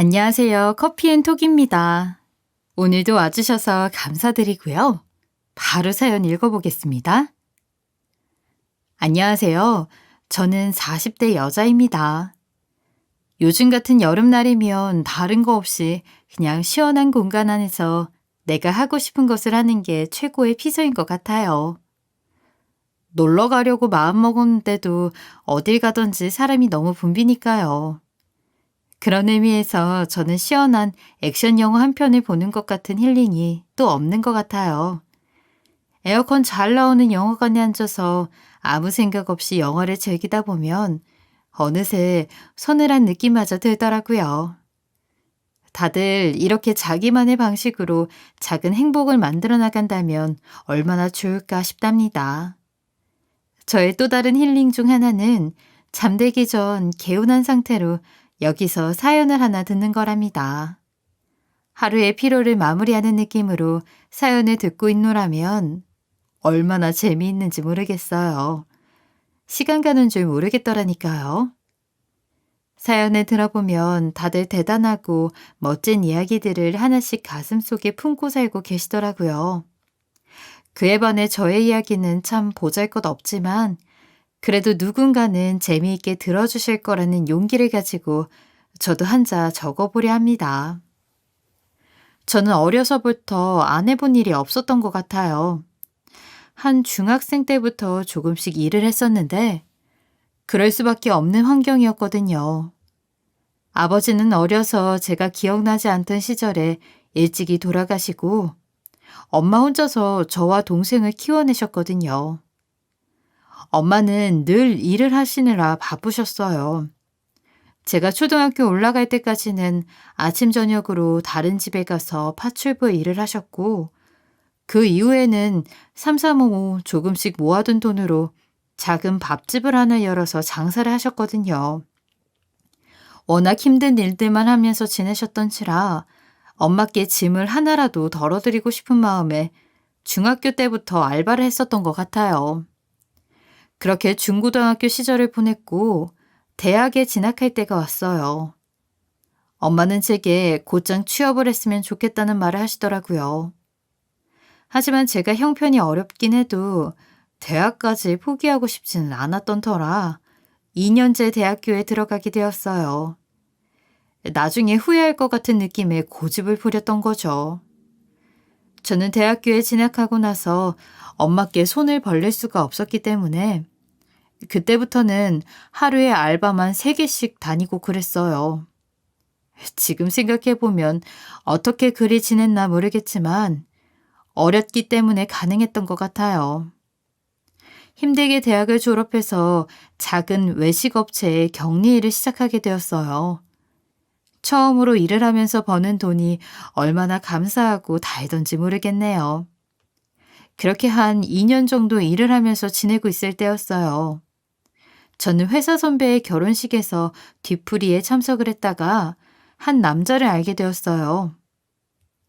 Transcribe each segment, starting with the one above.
안녕하세요. 커피앤톡입니다. 오늘도 와주셔서 감사드리고요. 바로 사연 읽어보겠습니다. 안녕하세요. 저는 40대 여자입니다. 요즘 같은 여름날이면 다른 거 없이 그냥 시원한 공간 안에서 내가 하고 싶은 것을 하는 게 최고의 피서인 것 같아요. 놀러 가려고 마음먹었는데도 어딜 가든지 사람이 너무 붐비니까요. 그런 의미에서 저는 시원한 액션 영화 한 편을 보는 것 같은 힐링이 또 없는 것 같아요. 에어컨 잘 나오는 영화관에 앉아서 아무 생각 없이 영화를 즐기다 보면 어느새 서늘한 느낌마저 들더라고요. 다들 이렇게 자기만의 방식으로 작은 행복을 만들어 나간다면 얼마나 좋을까 싶답니다. 저의 또 다른 힐링 중 하나는 잠들기 전 개운한 상태로 여기서 사연을 하나 듣는 거랍니다. 하루의 피로를 마무리하는 느낌으로 사연을 듣고 있노라면 얼마나 재미있는지 모르겠어요. 시간 가는 줄 모르겠더라니까요. 사연을 들어보면 다들 대단하고 멋진 이야기들을 하나씩 가슴속에 품고 살고 계시더라고요. 그에 반해 저의 이야기는 참 보잘것없지만 그래도 누군가는 재미있게 들어주실 거라는 용기를 가지고 저도 한자 적어보려 합니다. 저는 어려서부터 안 해본 일이 없었던 것 같아요. 한 중학생 때부터 조금씩 일을 했었는데 그럴 수밖에 없는 환경이었거든요. 아버지는 어려서 제가 기억나지 않던 시절에 일찍이 돌아가시고 엄마 혼자서 저와 동생을 키워내셨거든요. 엄마는 늘 일을 하시느라 바쁘셨어요. 제가 초등학교 올라갈 때까지는 아침 저녁으로 다른 집에 가서 파출부 일을 하셨고 그 이후에는 삼삼오오 조금씩 모아둔 돈으로 작은 밥집을 하나 열어서 장사를 하셨거든요. 워낙 힘든 일들만 하면서 지내셨던지라 엄마께 짐을 하나라도 덜어드리고 싶은 마음에 중학교 때부터 알바를 했었던 것 같아요. 그렇게 중고등학교 시절을 보냈고 대학에 진학할 때가 왔어요. 엄마는 제게 곧장 취업을 했으면 좋겠다는 말을 하시더라고요. 하지만 제가 형편이 어렵긴 해도 대학까지 포기하고 싶지는 않았던 터라 2년제 대학교에 들어가게 되었어요. 나중에 후회할 것 같은 느낌에 고집을 부렸던 거죠. 저는 대학교에 진학하고 나서 엄마께 손을 벌릴 수가 없었기 때문에 그때부터는 하루에 알바만 3개씩 다니고 그랬어요. 지금 생각해보면 어떻게 그리 지냈나 모르겠지만 어렸기 때문에 가능했던 것 같아요. 힘들게 대학을 졸업해서 작은 외식업체에 격리 일을 시작하게 되었어요. 처음으로 일을 하면서 버는 돈이 얼마나 감사하고 달던지 모르겠네요. 그렇게 한 2년 정도 일을 하면서 지내고 있을 때였어요. 저는 회사 선배의 결혼식에서 뒤풀이에 참석을 했다가 한 남자를 알게 되었어요.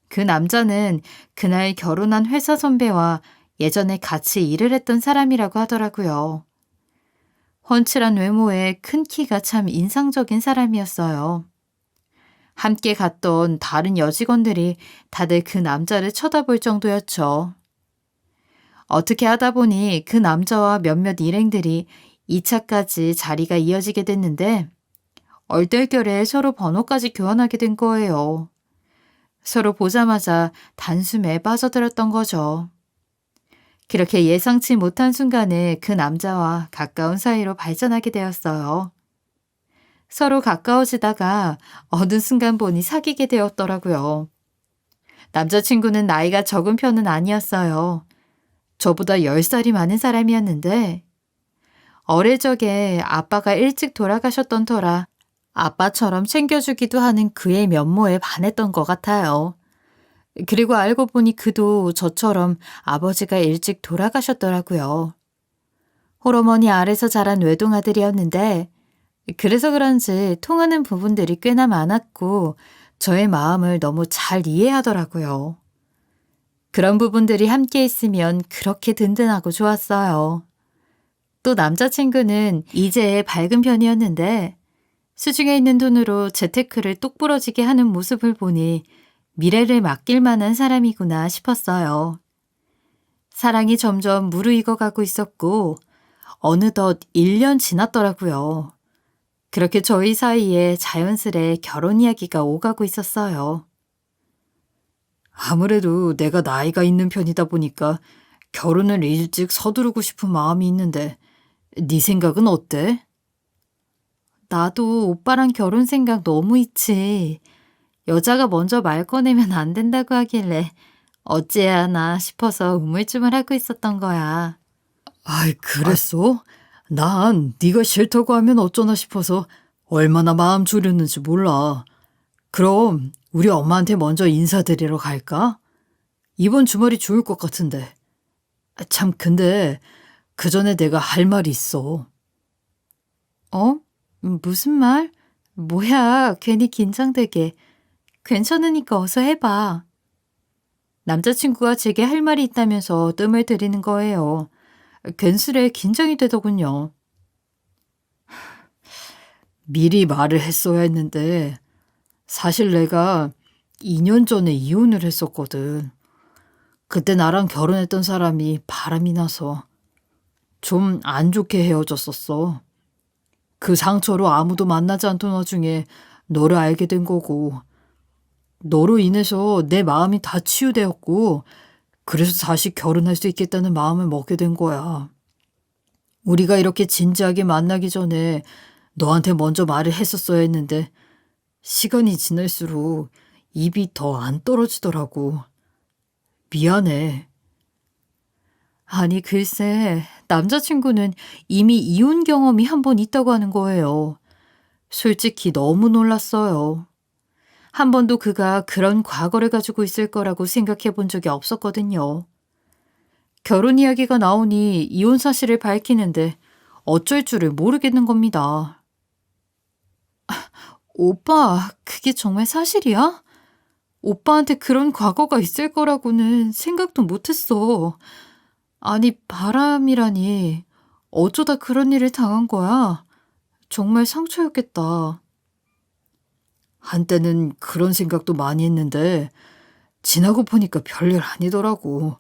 그 남자는 그날 결혼한 회사 선배와 예전에 같이 일을 했던 사람이라고 하더라고요. 훤칠한 외모에 큰 키가 참 인상적인 사람이었어요. 함께 갔던 다른 여직원들이 다들 그 남자를 쳐다볼 정도였죠. 어떻게 하다 보니 그 남자와 몇몇 일행들이 2차까지 자리가 이어지게 됐는데 얼떨결에 서로 번호까지 교환하게 된 거예요. 서로 보자마자 단숨에 빠져들었던 거죠. 그렇게 예상치 못한 순간에 그 남자와 가까운 사이로 발전하게 되었어요. 서로 가까워지다가 어느 순간 보니 사귀게 되었더라고요. 남자친구는 나이가 적은 편은 아니었어요. 저보다 10살이 많은 사람이었는데 어릴 적에 아빠가 일찍 돌아가셨던 터라 아빠처럼 챙겨주기도 하는 그의 면모에 반했던 것 같아요. 그리고 알고 보니 그도 저처럼 아버지가 일찍 돌아가셨더라고요. 홀어머니 아래서 자란 외동아들이었는데 그래서 그런지 통하는 부분들이 꽤나 많았고 저의 마음을 너무 잘 이해하더라고요. 그런 부분들이 함께 있으면 그렇게 든든하고 좋았어요. 또 남자친구는 이제 밝은 편이었는데 수중에 있는 돈으로 재테크를 똑부러지게 하는 모습을 보니 미래를 맡길 만한 사람이구나 싶었어요. 사랑이 점점 무르익어 가고 있었고 어느덧 1년 지났더라고요. 그렇게 저희 사이에 자연스레 결혼 이야기가 오가고 있었어요. 아무래도 내가 나이가 있는 편이다 보니까 결혼을 일찍 서두르고 싶은 마음이 있는데 네 생각은 어때? 나도 오빠랑 결혼 생각 너무 있지. 여자가 먼저 말 꺼내면 안 된다고 하길래 어찌해야 하나 싶어서 우물쭈물하고 있었던 거야. 아이, 그랬어? 난 네가 싫다고 하면 어쩌나 싶어서 얼마나 마음 졸였는지 몰라. 그럼 우리 엄마한테 먼저 인사드리러 갈까? 이번 주말이 좋을 것 같은데. 참, 근데 그 전에 내가 할 말이 있어. 어? 무슨 말? 뭐야, 괜히 긴장되게. 괜찮으니까 어서 해봐. 남자친구가 제게 할 말이 있다면서 뜸을 들이는 거예요. 괜스레 긴장이 되더군요. 미리 말을 했어야 했는데 사실 내가 2년 전에 이혼을 했었거든. 그때 나랑 결혼했던 사람이 바람이 나서 좀 안 좋게 헤어졌었어. 그 상처로 아무도 만나지 않던 와중에 너를 알게 된 거고, 너로 인해서 내 마음이 다 치유되었고, 그래서 다시 결혼할 수 있겠다는 마음을 먹게 된 거야. 우리가 이렇게 진지하게 만나기 전에 너한테 먼저 말을 했었어야 했는데 시간이 지날수록 입이 더 안 떨어지더라고. 미안해. 아니, 글쎄, 남자친구는 이미 이혼 경험이 한 번 있다고 하는 거예요. 솔직히 너무 놀랐어요. 한 번도 그가 그런 과거를 가지고 있을 거라고 생각해 본 적이 없었거든요. 결혼 이야기가 나오니 이혼 사실을 밝히는데 어쩔 줄을 모르겠는 겁니다. 오빠, 그게 정말 사실이야? 오빠한테 그런 과거가 있을 거라고는 생각도 못했어. 아니, 바람이라니. 어쩌다 그런 일을 당한 거야? 정말 상처였겠다. 한때는 그런 생각도 많이 했는데 지나고 보니까 별일 아니더라고.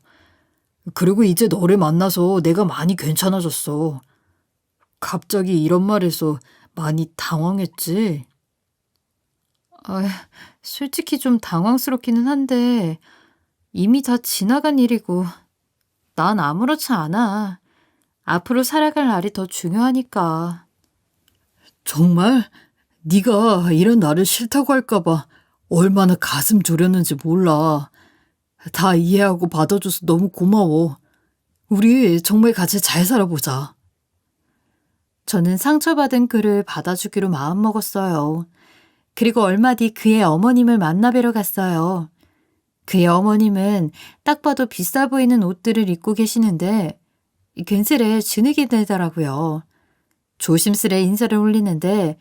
그리고 이제 너를 만나서 내가 많이 괜찮아졌어. 갑자기 이런 말에서 많이 당황했지? 아, 솔직히 좀 당황스럽기는 한데 이미 다 지나간 일이고 난 아무렇지 않아. 앞으로 살아갈 날이 더 중요하니까. 정말? 네가 이런 나를 싫다고 할까 봐 얼마나 가슴 졸였는지 몰라. 다 이해하고 받아줘서 너무 고마워. 우리 정말 같이 잘 살아보자. 저는 상처받은 그를 받아주기로 마음먹었어요. 그리고 얼마 뒤 그의 어머님을 만나 뵈러 갔어요. 그의 어머님은 딱 봐도 비싸 보이는 옷들을 입고 계시는데 괜스레 주눅이 들더라고요. 조심스레 인사를 올리는데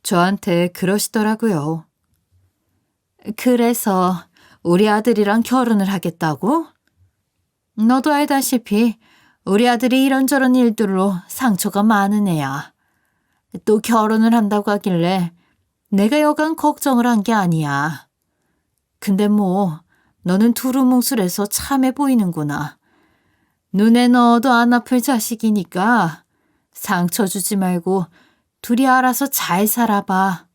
저한테 그러시더라고요. 그래서 우리 아들이랑 결혼을 하겠다고? 너도 알다시피 우리 아들이 이런저런 일들로 상처가 많은 애야. 또 결혼을 한다고 하길래 내가 여간 걱정을 한 게 아니야. 근데 뭐 너는 두루뭉술해서 참해 보이는구나. 눈에 넣어도 안 아플 자식이니까 상처 주지 말고 둘이 알아서 잘 살아봐.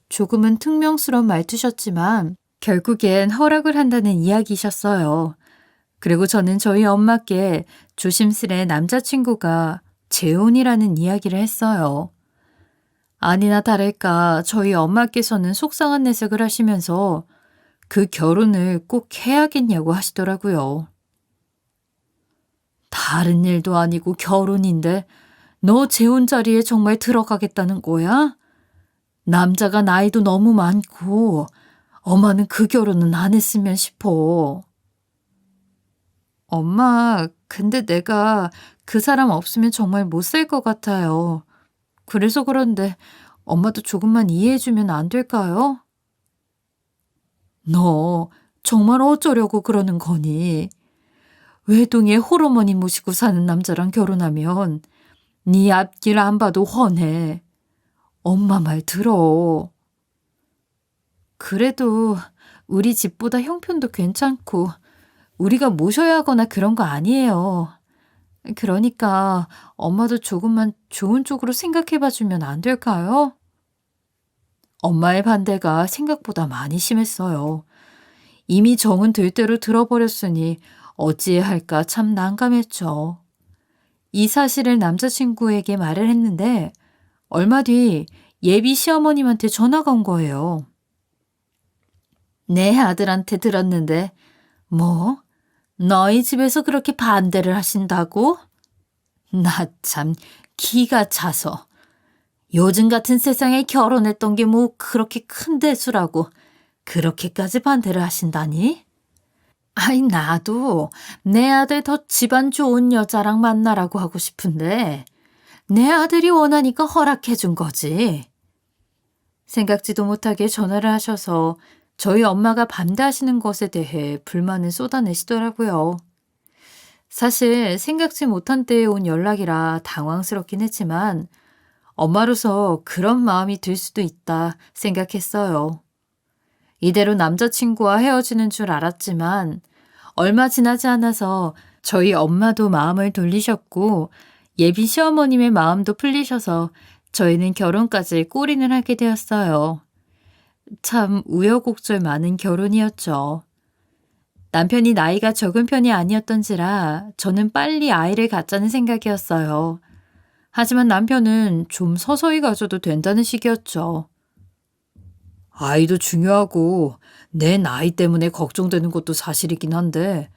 조금은 퉁명스러운 말투셨지만 결국엔 허락을 한다는 이야기셨어요. 그리고 저는 저희 엄마께 조심스레 남자친구가 재혼이라는 이야기를 했어요. 아니나 다를까 저희 엄마께서는 속상한 내색을 하시면서 그 결혼을 꼭 해야겠냐고 하시더라고요. 다른 일도 아니고 결혼인데 너 재혼 자리에 정말 들어가겠다는 거야? 남자가 나이도 너무 많고 엄마는 그 결혼은 안 했으면 싶어. 엄마, 근데 내가 그 사람 없으면 정말 못 살 것 같아요. 그래서 그런데 엄마도 조금만 이해해주면 안 될까요? 너 정말 어쩌려고 그러는 거니? 외동에 홀어머니 모시고 사는 남자랑 결혼하면 네 앞길 안 봐도 훤해. 엄마 말 들어. 그래도 우리 집보다 형편도 괜찮고 우리가 모셔야 하거나 그런 거 아니에요. 그러니까 엄마도 조금만 좋은 쪽으로 생각해 봐주면 안 될까요? 엄마의 반대가 생각보다 많이 심했어요. 이미 정은 들 대로 들어버렸으니 어찌해야 할까 참 난감했죠. 이 사실을 남자친구에게 말을 했는데 얼마 뒤 예비 시어머님한테 전화가 온 거예요. 내 아들한테 들었는데 뭐? 너희 집에서 그렇게 반대를 하신다고? 나 참 기가 차서. 요즘 같은 세상에 결혼했던 게 뭐 그렇게 큰 대수라고 그렇게까지 반대를 하신다니? 아이, 나도 내 아들 더 집안 좋은 여자랑 만나라고 하고 싶은데 내 아들이 원하니까 허락해 준 거지. 생각지도 못하게 전화를 하셔서 저희 엄마가 반대하시는 것에 대해 불만을 쏟아내시더라고요. 사실 생각지 못한 때에 온 연락이라 당황스럽긴 했지만 엄마로서 그런 마음이 들 수도 있다 생각했어요. 이대로 남자친구와 헤어지는 줄 알았지만 얼마 지나지 않아서 저희 엄마도 마음을 돌리셨고 예비 시어머님의 마음도 풀리셔서 저희는 결혼까지 골인을 하게 되었어요. 참 우여곡절 많은 결혼이었죠. 남편이 나이가 적은 편이 아니었던지라 저는 빨리 아이를 갖자는 생각이었어요. 하지만 남편은 좀 서서히 가져도 된다는 식이었죠. 아이도 중요하고 내 나이 때문에 걱정되는 것도 사실이긴 한데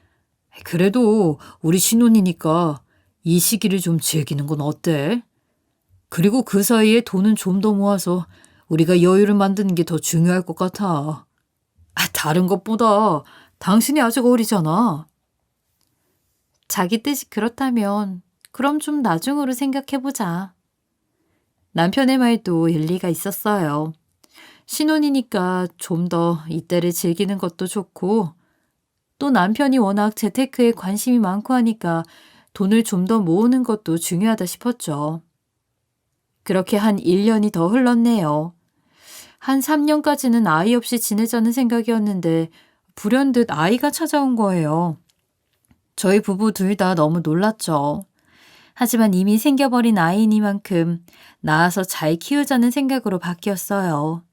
그래도 우리 신혼이니까 이 시기를 좀 즐기는 건 어때? 그리고 그 사이에 돈은 좀 더 모아서 우리가 여유를 만드는 게 더 중요할 것 같아. 다른 것보다 당신이 아직 어리잖아. 자기 뜻이 그렇다면 그럼 좀 나중으로 생각해보자. 남편의 말도 일리가 있었어요. 신혼이니까 좀 더 이때를 즐기는 것도 좋고 또 남편이 워낙 재테크에 관심이 많고 하니까 돈을 좀 더 모으는 것도 중요하다 싶었죠. 그렇게 한 1년이 더 흘렀네요. 한 3년까지는 아이 없이 지내자는 생각이었는데 불현듯 아이가 찾아온 거예요. 저희 부부 둘 다 너무 놀랐죠. 하지만 이미 생겨버린 아이니만큼 낳아서 잘 키우자는 생각으로 바뀌었어요.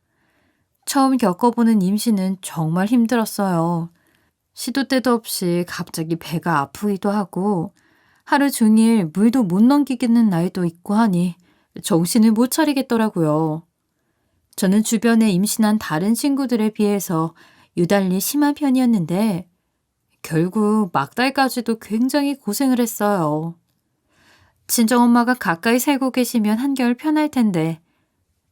처음 겪어보는 임신은 정말 힘들었어요. 시도 때도 없이 갑자기 배가 아프기도 하고 하루 종일 물도 못 넘기겠는 날도 있고 하니 정신을 못 차리겠더라고요. 저는 주변에 임신한 다른 친구들에 비해서 유달리 심한 편이었는데 결국 막달까지도 굉장히 고생을 했어요. 친정엄마가 가까이 살고 계시면 한결 편할 텐데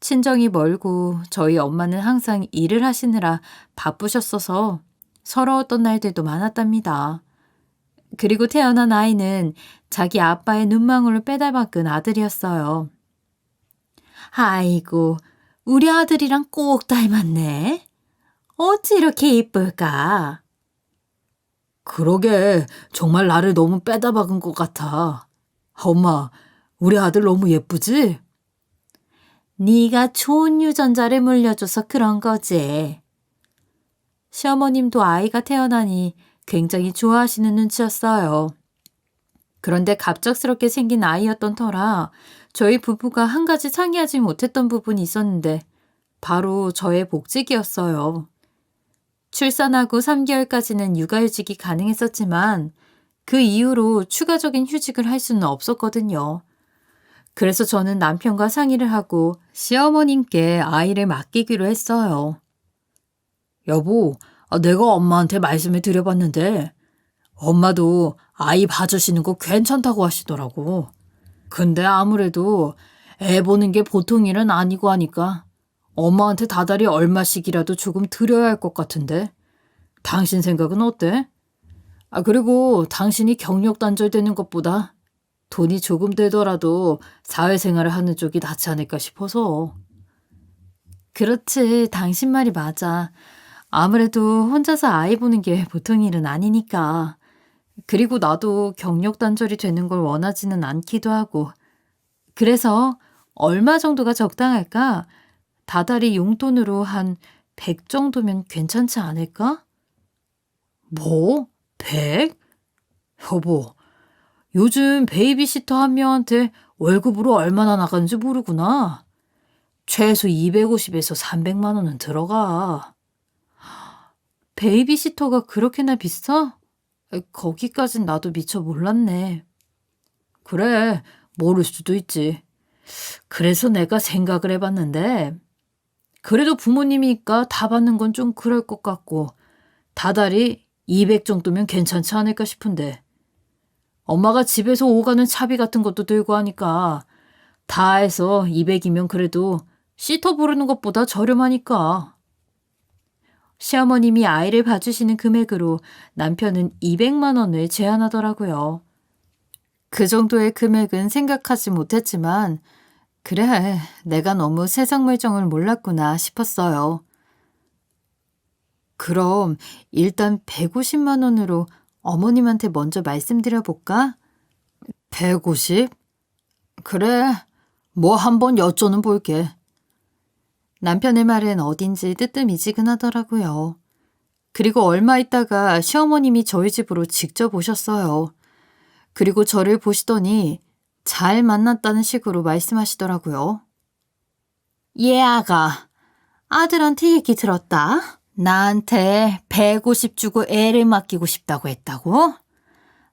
친정이 멀고 저희 엄마는 항상 일을 하시느라 바쁘셨어서 서러웠던 날들도 많았답니다. 그리고 태어난 아이는 자기 아빠의 눈망울을 빼닮아끈 아들이었어요. 아이고, 우리 아들이랑 꼭 닮았네. 어찌 이렇게 이쁠까? 그러게, 정말 나를 너무 빼다 박은 것 같아. 엄마, 우리 아들 너무 예쁘지? 네가 좋은 유전자를 물려줘서 그런 거지. 시어머님도 아이가 태어나니 굉장히 좋아하시는 눈치였어요. 그런데 갑작스럽게 생긴 아이였던 터라 저희 부부가 한 가지 상의하지 못했던 부분이 있었는데 바로 저의 복직이었어요. 출산하고 3개월까지는 육아휴직이 가능했었지만 그 이후로 추가적인 휴직을 할 수는 없었거든요. 그래서 저는 남편과 상의를 하고 시어머님께 아이를 맡기기로 했어요. 여보, 내가 엄마한테 말씀을 드려봤는데 엄마도 아이 봐주시는 거 괜찮다고 하시더라고. 근데 아무래도 애 보는 게 보통 일은 아니고 하니까 엄마한테 다달이 얼마씩이라도 조금 드려야 할 것 같은데 당신 생각은 어때? 그리고 당신이 경력 단절되는 것보다 돈이 조금 되더라도 사회생활을 하는 쪽이 낫지 않을까 싶어서. 그렇지, 당신 말이 맞아. 아무래도 혼자서 아이 보는 게 보통 일은 아니니까. 그리고 나도 경력 단절이 되는 걸 원하지는 않기도 하고. 그래서 얼마 정도가 적당할까? 다달이 용돈으로 한 100 정도면 괜찮지 않을까? 뭐? 100? 여보, 요즘 베이비시터 한 명한테 월급으로 얼마나 나가는지 모르구나. 최소 250에서 300만 원은 들어가. 베이비시터가 그렇게나 비싸? 거기까진 나도 미처 몰랐네. 그래, 모를 수도 있지. 그래서 내가 생각을 해봤는데, 그래도 부모님이니까 다 받는 건 좀 그럴 것 같고, 다달이 200 정도면 괜찮지 않을까 싶은데, 엄마가 집에서 오가는 차비 같은 것도 들고 하니까, 다 해서 200이면 그래도 시터 부르는 것보다 저렴하니까. 시어머님이 아이를 봐주시는 금액으로 남편은 200만 원을 제안하더라고요. 그 정도의 금액은 생각하지 못했지만, 그래, 내가 너무 세상 물정을 몰랐구나 싶었어요. 그럼 일단 150만 원으로 어머님한테 먼저 말씀드려볼까? 150? 그래, 뭐 한번 여쭤는 볼게. 남편의 말은 어딘지 뜨뜻미지근하더라고요. 그리고 얼마 있다가 시어머님이 저희 집으로 직접 오셨어요. 그리고 저를 보시더니 잘 만났다는 식으로 말씀하시더라고요. 예, 아가. 아들한테 얘기 들었다. 나한테 150 주고 애를 맡기고 싶다고 했다고?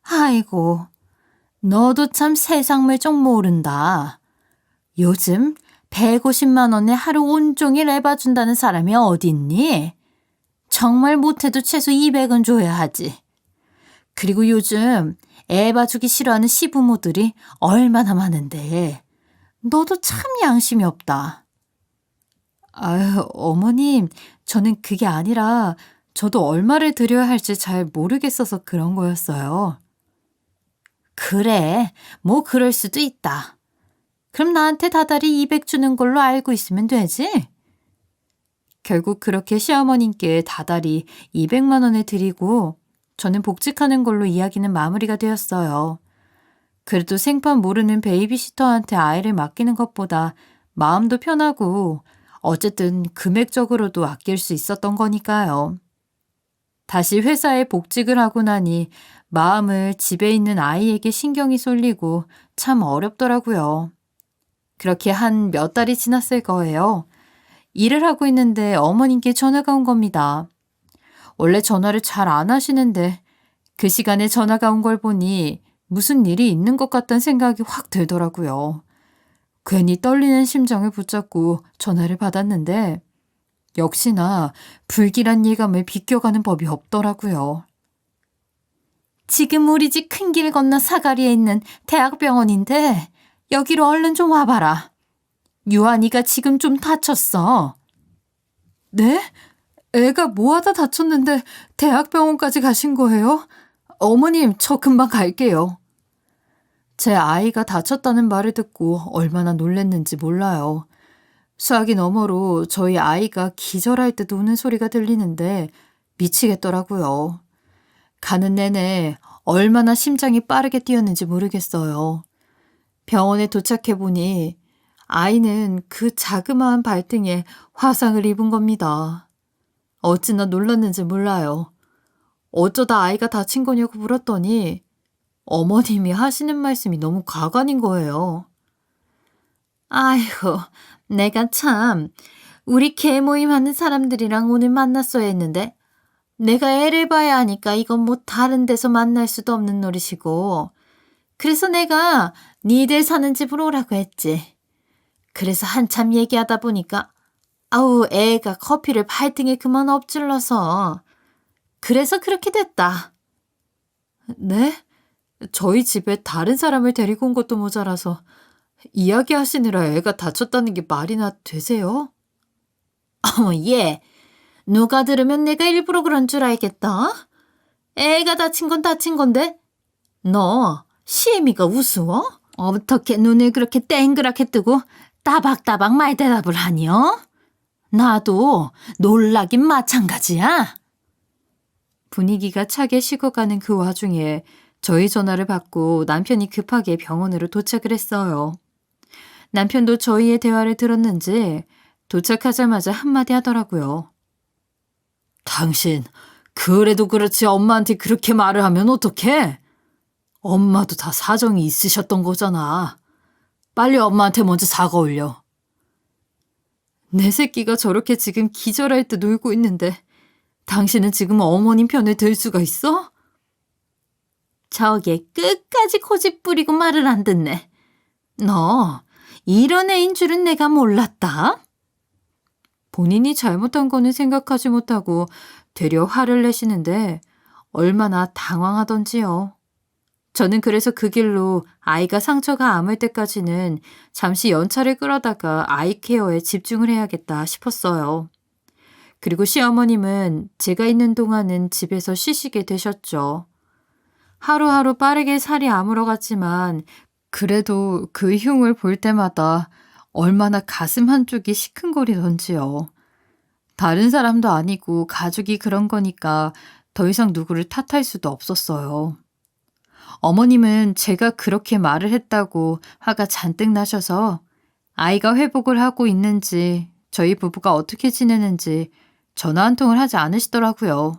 아이고, 너도 참 세상 물정 모른다. 요즘 150만 원에 하루 온종일 애 봐준다는 사람이 어딨니? 정말 못해도 최소 200은 줘야 하지. 그리고 요즘 애 봐주기 싫어하는 시부모들이 얼마나 많은데 너도 참 양심이 없다. 아유, 어머님, 저는 그게 아니라 저도 얼마를 드려야 할지 잘 모르겠어서 그런 거였어요. 그래, 뭐 그럴 수도 있다. 그럼 나한테 다달이 200 주는 걸로 알고 있으면 되지? 결국 그렇게 시어머님께 다달이 200만 원을 드리고 저는 복직하는 걸로 이야기는 마무리가 되었어요. 그래도 생판 모르는 베이비시터한테 아이를 맡기는 것보다 마음도 편하고 어쨌든 금액적으로도 아낄 수 있었던 거니까요. 다시 회사에 복직을 하고 나니 마음을 집에 있는 아이에게 신경이 쏠리고 참 어렵더라고요. 그렇게 한 몇 달이 지났을 거예요. 일을 하고 있는데 어머님께 전화가 온 겁니다. 원래 전화를 잘 안 하시는데 그 시간에 전화가 온 걸 보니 무슨 일이 있는 것 같다는 생각이 확 들더라고요. 괜히 떨리는 심장을 붙잡고 전화를 받았는데 역시나 불길한 예감을 비껴가는 법이 없더라고요. 지금 우리 집 큰 길 건너 사거리에 있는 대학병원인데 여기로 얼른 좀 와봐라. 유한이가 지금 좀 다쳤어. 네? 애가 뭐하다 다쳤는데 대학병원까지 가신 거예요? 어머님, 저 금방 갈게요. 제 아이가 다쳤다는 말을 듣고 얼마나 놀랬는지 몰라요. 수화기 너머로 저희 아이가 기절할 듯 우는 소리가 들리는데 미치겠더라고요. 가는 내내 얼마나 심장이 빠르게 뛰었는지 모르겠어요. 병원에 도착해보니 아이는 그 자그마한 발등에 화상을 입은 겁니다. 어찌나 놀랐는지 몰라요. 어쩌다 아이가 다친 거냐고 물었더니 어머님이 하시는 말씀이 너무 가관인 거예요. 아이고, 내가 참 우리 개모임 하는 사람들이랑 오늘 만났어야 했는데 내가 애를 봐야 하니까 이건 뭐 다른 데서 만날 수도 없는 노릇이고 그래서 내가 니들 사는 집으로 오라고 했지. 그래서 한참 얘기하다 보니까 아우 애가 커피를 발등에 그만 엎질러서 그래서 그렇게 됐다. 네? 저희 집에 다른 사람을 데리고 온 것도 모자라서 이야기하시느라 애가 다쳤다는 게 말이나 되세요? 예. 누가 들으면 내가 일부러 그런 줄 알겠다. 애가 다친 건 다친 건데 너 시애미가 우스워? 어떻게 눈을 그렇게 땡그랗게 뜨고 따박따박 말대답을 하니요? 나도 놀라긴 마찬가지야. 분위기가 차게 식어가는 그 와중에 저희 전화를 받고 남편이 급하게 병원으로 도착을 했어요. 남편도 저희의 대화를 들었는지 도착하자마자 한마디 하더라고요. 당신, 그래도 그렇지 엄마한테 그렇게 말을 하면 어떡해? 엄마도 다 사정이 있으셨던 거잖아. 빨리 엄마한테 먼저 사과 올려. 내 새끼가 저렇게 지금 기절할 듯 놀고 있는데 당신은 지금 어머님 편을 들 수가 있어? 저게 끝까지 고집 부리고 말을 안 듣네. 너 이런 애인 줄은 내가 몰랐다. 본인이 잘못한 거는 생각하지 못하고 되려 화를 내시는데 얼마나 당황하던지요. 저는 그래서 그 길로 아이가 상처가 아물 때까지는 잠시 연차를 끌어다가 아이 케어에 집중을 해야겠다 싶었어요. 그리고 시어머님은 제가 있는 동안은 집에서 쉬시게 되셨죠. 하루하루 빠르게 살이 아물어갔지만 그래도 그 흉을 볼 때마다 얼마나 가슴 한쪽이 시큰거리던지요. 다른 사람도 아니고 가족이 그런 거니까 더 이상 누구를 탓할 수도 없었어요. 어머님은 제가 그렇게 말을 했다고 화가 잔뜩 나셔서 아이가 회복을 하고 있는지 저희 부부가 어떻게 지내는지 전화 한 통을 하지 않으시더라고요.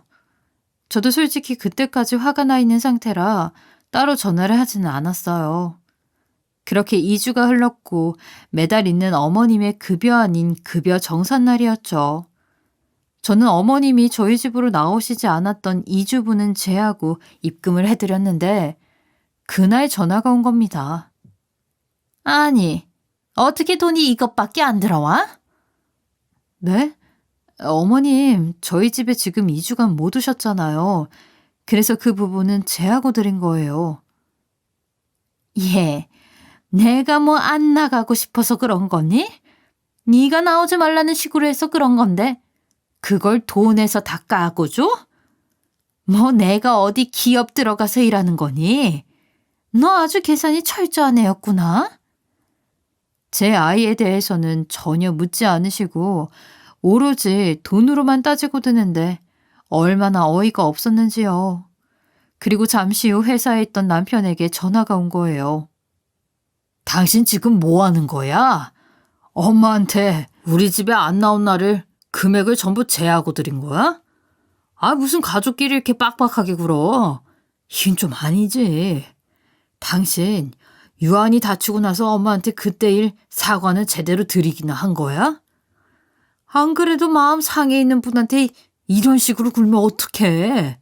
저도 솔직히 그때까지 화가 나 있는 상태라 따로 전화를 하지는 않았어요. 그렇게 2주가 흘렀고 매달 있는 어머님의 급여 아닌 급여 정산날이었죠. 저는 어머님이 저희 집으로 나오시지 않았던 2주분은 제하고 입금을 해드렸는데 그날 전화가 온 겁니다. 아니, 어떻게 돈이 이것밖에 안 들어와? 네? 어머님, 저희 집에 지금 2주간 못 오셨잖아요. 그래서 그 부분은 제하고 드린 거예요. 예, 내가 뭐 안 나가고 싶어서 그런 거니? 네가 나오지 말라는 식으로 해서 그런 건데 그걸 돈에서 다 까고 줘? 뭐 내가 어디 기업 들어가서 일하는 거니? 너 아주 계산이 철저한 애였구나. 제 아이에 대해서는 전혀 묻지 않으시고 오로지 돈으로만 따지고 드는데 얼마나 어이가 없었는지요. 그리고 잠시 후 회사에 있던 남편에게 전화가 온 거예요. 당신 지금 뭐 하는 거야? 엄마한테 우리 집에 안 나온 날을 금액을 전부 제하고 드린 거야? 아, 무슨 가족끼리 이렇게 빡빡하게 굴어. 이건 좀 아니지. 당신 유한이 다치고 나서 엄마한테 그때 일 사과는 제대로 드리기나 한 거야? 안 그래도 마음 상해 있는 분한테 이런 식으로 굴면 어떡해.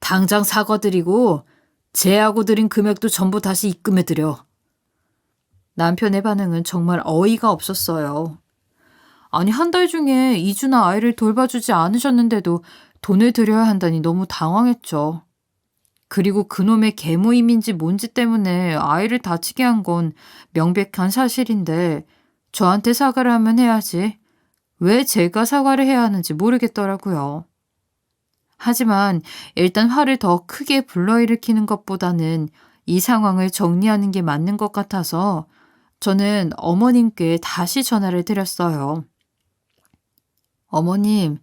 당장 사과드리고 제하고 드린 금액도 전부 다시 입금해드려. 남편의 반응은 정말 어이가 없었어요. 아니, 한 달 중에 2주나 아이를 돌봐주지 않으셨는데도 돈을 드려야 한다니 너무 당황했죠. 그리고 그놈의 계모임인지 뭔지 때문에 아이를 다치게 한 건 명백한 사실인데 저한테 사과를 하면 해야지. 왜 제가 사과를 해야 하는지 모르겠더라고요. 하지만 일단 화를 더 크게 불러일으키는 것보다는 이 상황을 정리하는 게 맞는 것 같아서 저는 어머님께 다시 전화를 드렸어요. 어머님,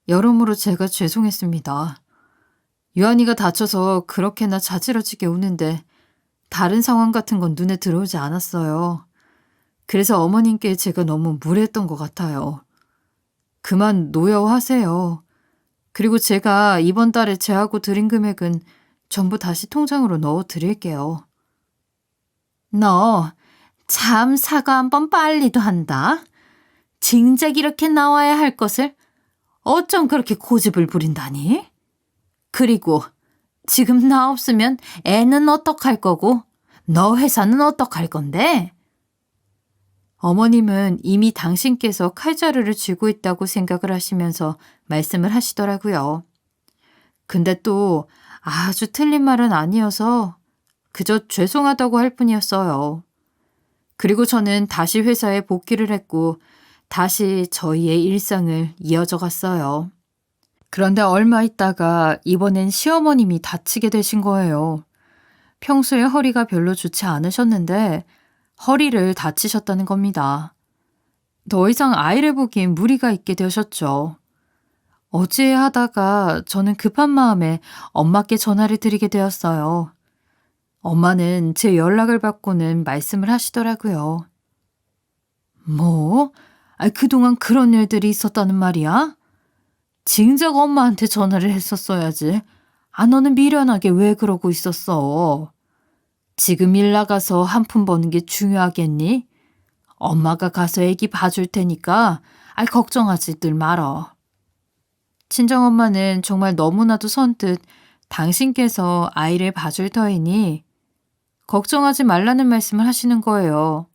여러모로 제가 죄송했습니다. 유한이가 다쳐서 그렇게나 자지러지게 우는데 다른 상황 같은 건 눈에 들어오지 않았어요. 그래서 어머님께 제가 너무 무례했던 것 같아요. 그만 노여워하세요. 그리고 제가 이번 달에 제하고 드린 금액은 전부 다시 통장으로 넣어 드릴게요. 너 참 사과 한번 빨리도 한다. 진작 이렇게 나와야 할 것을 어쩜 그렇게 고집을 부린다니? 그리고 지금 나 없으면 애는 어떡할 거고 너 회사는 어떡할 건데? 어머님은 이미 당신께서 칼자루를 쥐고 있다고 생각을 하시면서 말씀을 하시더라고요. 근데 또 아주 틀린 말은 아니어서 그저 죄송하다고 할 뿐이었어요. 그리고 저는 다시 회사에 복귀를 했고 다시 저희의 일상을 이어져 갔어요. 그런데 얼마 있다가 이번엔 시어머님이 다치게 되신 거예요. 평소에 허리가 별로 좋지 않으셨는데 허리를 다치셨다는 겁니다. 더 이상 아이를 보기엔 무리가 있게 되셨죠. 어찌해 하다가 저는 급한 마음에 엄마께 전화를 드리게 되었어요. 엄마는 제 연락을 받고는 말씀을 하시더라고요. 뭐? 그동안 그런 일들이 있었다는 말이야? 진작 엄마한테 전화를 했었어야지. 너는 미련하게 왜 그러고 있었어? 지금 일 나가서 한 푼 버는 게 중요하겠니? 엄마가 가서 애기 봐줄 테니까 걱정하지들 말어. 친정엄마는 정말 너무나도 선뜻 당신께서 아이를 봐줄 터이니 걱정하지 말라는 말씀을 하시는 거예요.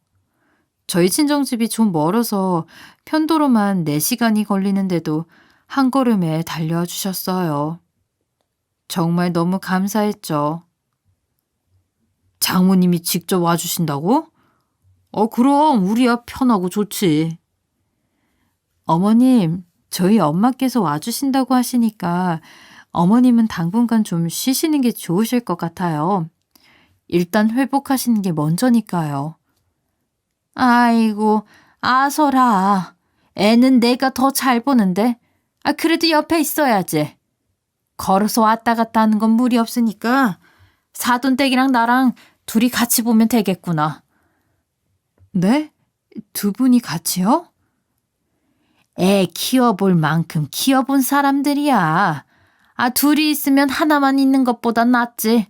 저희 친정집이 좀 멀어서 편도로만 4시간이 걸리는데도 한 걸음에 달려와 주셨어요. 정말 너무 감사했죠. 장모님이 직접 와주신다고? 그럼 우리야 편하고 좋지. 어머님, 저희 엄마께서 와주신다고 하시니까 어머님은 당분간 좀 쉬시는 게 좋으실 것 같아요. 일단 회복하시는 게 먼저니까요. 아이고, 아서라. 애는 내가 더 잘 보는데. 그래도 옆에 있어야지. 걸어서 왔다 갔다 하는 건 무리 없으니까 사돈댁이랑 나랑 둘이 같이 보면 되겠구나. 네? 두 분이 같이요? 애 키워볼 만큼 키워본 사람들이야. 둘이 있으면 하나만 있는 것보단 낫지.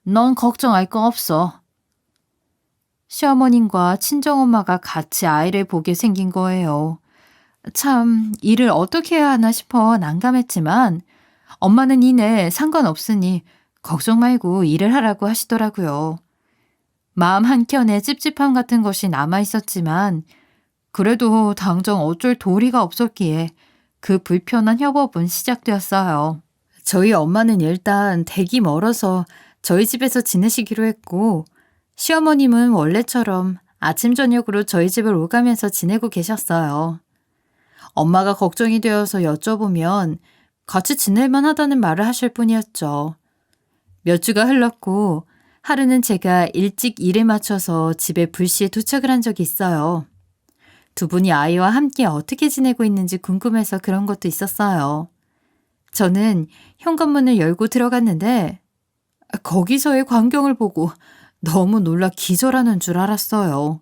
넌 걱정할 거 없어. 시어머님과 친정엄마가 같이 아이를 보게 생긴 거예요. 참 일을 어떻게 해야 하나 싶어 난감했지만 엄마는 이내 상관없으니 걱정 말고 일을 하라고 하시더라고요. 마음 한켠에 찝찝함 같은 것이 남아있었지만 그래도 당장 어쩔 도리가 없었기에 그 불편한 협업은 시작되었어요. 저희 엄마는 일단 댁이 멀어서 저희 집에서 지내시기로 했고 시어머님은 원래처럼 아침 저녁으로 저희 집을 오가면서 지내고 계셨어요. 엄마가 걱정이 되어서 여쭤보면 같이 지낼만 하다는 말을 하실 뿐이었죠. 몇 주가 흘렀고 하루는 제가 일찍 일에 맞춰서 집에 불시에 도착을 한 적이 있어요. 두 분이 아이와 함께 어떻게 지내고 있는지 궁금해서 그런 것도 있었어요. 저는 현관문을 열고 들어갔는데 거기서의 광경을 보고 너무 놀라 기절하는 줄 알았어요.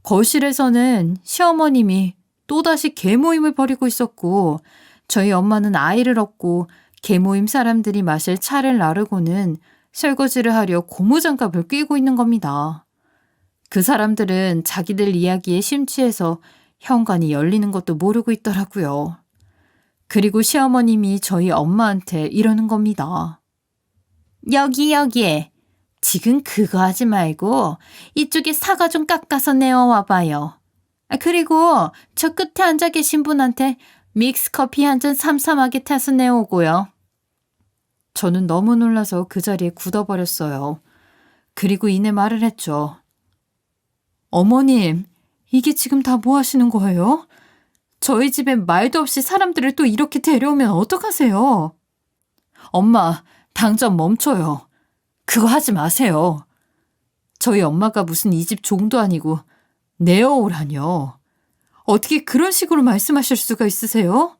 거실에서는 시어머님이 또다시 개모임을 벌이고 있었고 저희 엄마는 아이를 업고 개모임 사람들이 마실 차를 나르고는 설거지를 하려 고무장갑을 끼고 있는 겁니다. 그 사람들은 자기들 이야기에 심취해서 현관이 열리는 것도 모르고 있더라고요. 그리고 시어머님이 저희 엄마한테 이러는 겁니다. 여기에 지금 그거 하지 말고 이쪽에 사과 좀 깎아서 내어와봐요. 그리고 저 끝에 앉아 계신 분한테 믹스커피 한 잔 삼삼하게 타서 내오고요. 저는 너무 놀라서 그 자리에 굳어버렸어요. 그리고 이내 말을 했죠. 어머님, 이게 지금 다 뭐 하시는 거예요? 저희 집에 말도 없이 사람들을 또 이렇게 데려오면 어떡하세요? 엄마, 당장 멈춰요. 그거 하지 마세요. 저희 엄마가 무슨 이 집 종도 아니고 내어오라뇨. 어떻게 그런 식으로 말씀하실 수가 있으세요?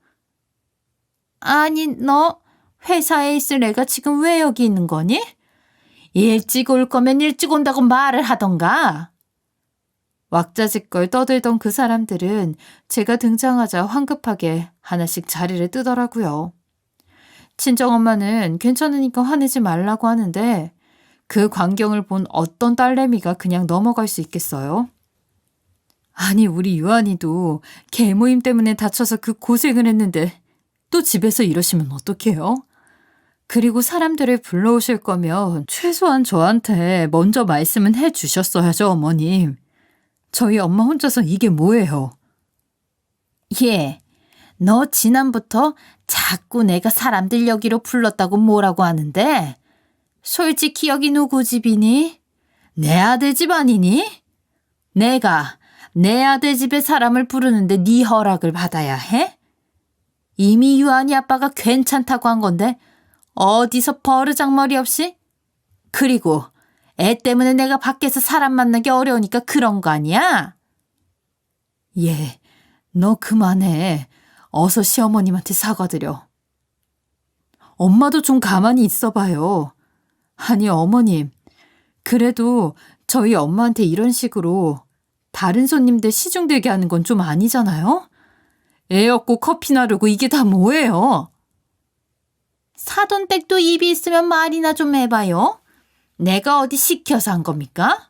아니, 너 회사에 있을 애가 지금 왜 여기 있는 거니? 일찍 올 거면 일찍 온다고 말을 하던가. 왁자지껄 떠들던 그 사람들은 제가 등장하자 황급하게 하나씩 자리를 뜨더라고요. 친정엄마는 괜찮으니까 화내지 말라고 하는데 그 광경을 본 어떤 딸내미가 그냥 넘어갈 수 있겠어요? 아니, 우리 유한이도 개모임 때문에 다쳐서 그 고생을 했는데 또 집에서 이러시면 어떡해요? 그리고 사람들을 불러오실 거면 최소한 저한테 먼저 말씀은 해 주셨어야죠, 어머님. 저희 엄마 혼자서 이게 뭐예요? 예, 너 지난부터 자꾸 내가 사람들 여기로 불렀다고 뭐라고 하는데 솔직히 여기 누구 집이니? 내 아들 집 아니니? 내가 내 아들 집에 사람을 부르는데 네 허락을 받아야 해? 이미 유한이 아빠가 괜찮다고 한 건데 어디서 버르장머리 없이? 그리고 애 때문에 내가 밖에서 사람 만나기 어려우니까 그런 거 아니야? 예, 너 그만해. 어서 시어머님한테 사과드려. 엄마도 좀 가만히 있어봐요. 아니, 어머님. 그래도 저희 엄마한테 이런 식으로 다른 손님들 시중들게 하는 건 좀 아니잖아요? 애 없고 커피 나르고 이게 다 뭐예요? 사돈 댁도 입이 있으면 말이나 좀 해봐요. 내가 어디 시켜서 한 겁니까?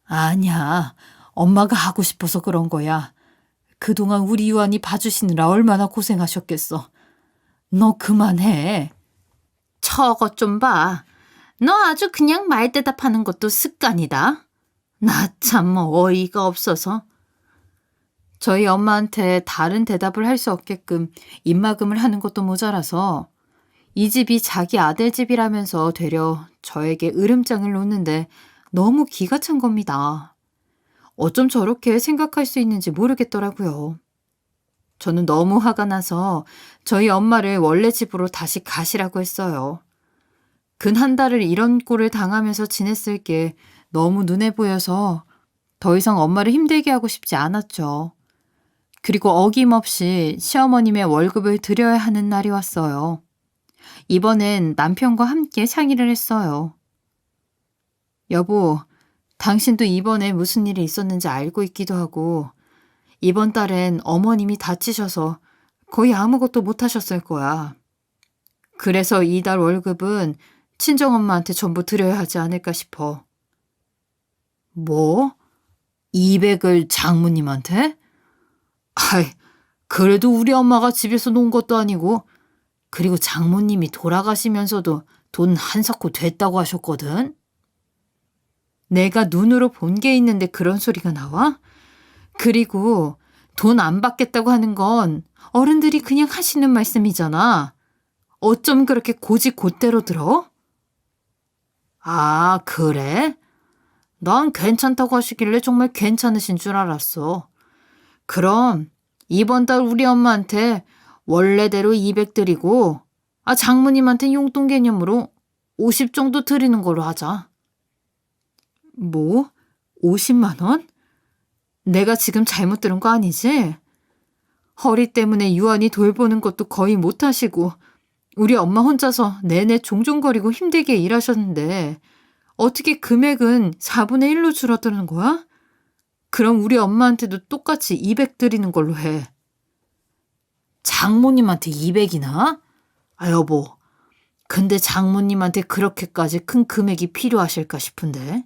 아니야. 엄마가 하고 싶어서 그런 거야. 그동안 우리 유한이 봐주시느라 얼마나 고생하셨겠어. 너 그만해. 저것 좀 봐. 너 아주 그냥 말 대답하는 것도 습관이다. 나 참 어이가 없어서. 저희 엄마한테 다른 대답을 할 수 없게끔 입막음을 하는 것도 모자라서 이 집이 자기 아들 집이라면서 되려 저에게 으름장을 놓는데 너무 기가 찬 겁니다. 어쩜 저렇게 생각할 수 있는지 모르겠더라고요. 저는 너무 화가 나서 저희 엄마를 원래 집으로 다시 가시라고 했어요. 근 한 달을 이런 꼴을 당하면서 지냈을 게 너무 눈에 보여서 더 이상 엄마를 힘들게 하고 싶지 않았죠. 그리고 어김없이 시어머님의 월급을 드려야 하는 날이 왔어요. 이번엔 남편과 함께 상의를 했어요. 여보, 당신도 이번에 무슨 일이 있었는지 알고 있기도 하고 이번 달엔 어머님이 다치셔서 거의 아무것도 못 하셨을 거야. 그래서 이달 월급은 친정엄마한테 전부 드려야 하지 않을까 싶어. 뭐? 200을 장모님한테? 아이, 그래도 우리 엄마가 집에서 논 것도 아니고 그리고 장모님이 돌아가시면서도 돈 한석호 됐다고 하셨거든. 내가 눈으로 본 게 있는데 그런 소리가 나와? 그리고 돈 안 받겠다고 하는 건 어른들이 그냥 하시는 말씀이잖아. 어쩜 그렇게 곧대로 들어? 아, 그래? 난 괜찮다고 하시길래 정말 괜찮으신 줄 알았어. 그럼 이번 달 우리 엄마한테 원래대로 200 드리고 장모님한테 용돈 개념으로 50 정도 드리는 걸로 하자. 뭐? 50만 원? 내가 지금 잘못 들은 거 아니지? 허리 때문에 유한이 돌보는 것도 거의 못 하시고 우리 엄마 혼자서 내내 종종거리고 힘들게 일하셨는데 어떻게 금액은 4분의 1로 줄어드는 거야? 그럼 우리 엄마한테도 똑같이 200 드리는 걸로 해. 장모님한테 200이나? 여보, 근데 장모님한테 그렇게까지 큰 금액이 필요하실까 싶은데.